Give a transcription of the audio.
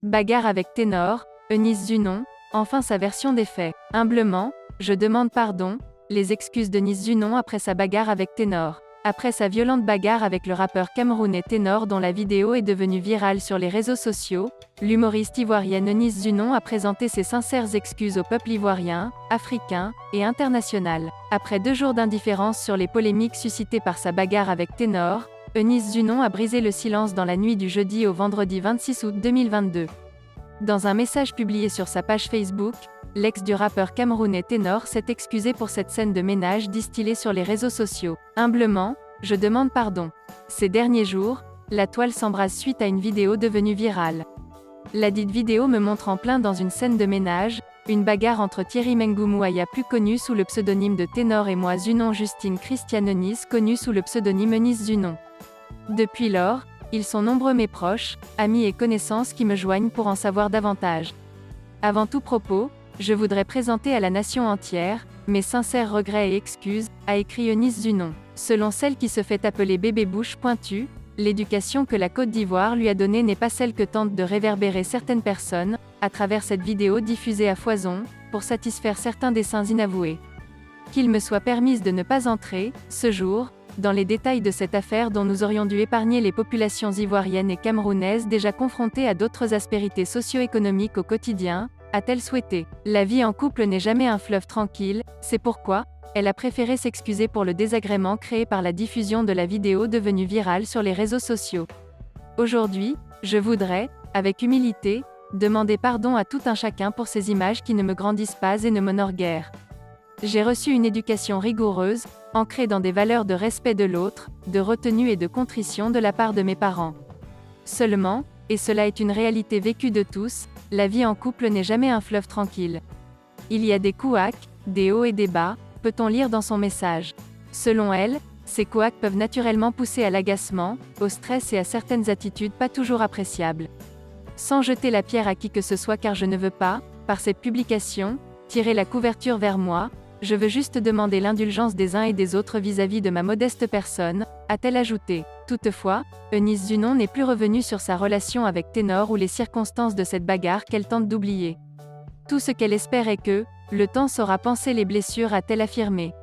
Bagarre avec Ténor, Eunice Zunon, enfin sa version des faits. Humblement, je demande pardon, les excuses d'Eunice Zunon après sa bagarre avec Ténor. Après sa violente bagarre avec le rappeur camerounais Ténor dont la vidéo est devenue virale sur les réseaux sociaux, l'humoriste ivoirienne Eunice Zunon a présenté ses sincères excuses au peuple ivoirien, africain et international. Après 2 jours d'indifférence sur les polémiques suscitées par sa bagarre avec Ténor, Eunice Zunon a brisé le silence dans la nuit du jeudi au vendredi 26 août 2022. Dans un message publié sur sa page Facebook, l'ex du rappeur camerounais Ténor s'est excusé pour cette scène de ménage distillée sur les réseaux sociaux. Humblement, je demande pardon. Ces derniers jours, la toile s'embrase suite à une vidéo devenue virale. La dite vidéo me montre en plein dans une scène de ménage, une bagarre entre Thierry Mengoumouaya plus connu sous le pseudonyme de Ténor et moi Zunon Justine Christiane Eunice connue sous le pseudonyme Eunice Zunon. Depuis lors, ils sont nombreux mes proches, amis et connaissances qui me joignent pour en savoir davantage. Avant tout propos, je voudrais présenter à la nation entière mes sincères regrets et excuses, a écrit Eunice Zunon. Selon celle qui se fait appeler Bébé Bouche Pointue, l'éducation que la Côte d'Ivoire lui a donnée n'est pas celle que tentent de réverbérer certaines personnes, à travers cette vidéo diffusée à foison, pour satisfaire certains desseins inavoués. Qu'il me soit permise de ne pas entrer, ce jour, dans les détails de cette affaire dont nous aurions dû épargner les populations ivoiriennes et camerounaises déjà confrontées à d'autres aspérités socio-économiques au quotidien, a-t-elle souhaité. La vie en couple n'est jamais un fleuve tranquille, c'est pourquoi, elle a préféré s'excuser pour le désagrément créé par la diffusion de la vidéo devenue virale sur les réseaux sociaux. Aujourd'hui, je voudrais, avec humilité, demander pardon à tout un chacun pour ces images qui ne me grandissent pas et ne m'honorent guère. J'ai reçu une éducation rigoureuse, ancrée dans des valeurs de respect de l'autre, de retenue et de contrition de la part de mes parents. Seulement, et cela est une réalité vécue de tous, la vie en couple n'est jamais un fleuve tranquille. Il y a des couacs, des hauts et des bas, peut-on lire dans son message. Selon elle, ces couacs peuvent naturellement pousser à l'agacement, au stress et à certaines attitudes pas toujours appréciables. Sans jeter la pierre à qui que ce soit car je ne veux pas, par cette publication, tirer la couverture vers moi, je veux juste demander l'indulgence des uns et des autres vis-à-vis de ma modeste personne, a-t-elle ajouté. Toutefois, Eunice Zunon n'est plus revenue sur sa relation avec Ténor ou les circonstances de cette bagarre qu'elle tente d'oublier. Tout ce qu'elle espère est que, le temps saura panser les blessures, a-t-elle affirmé.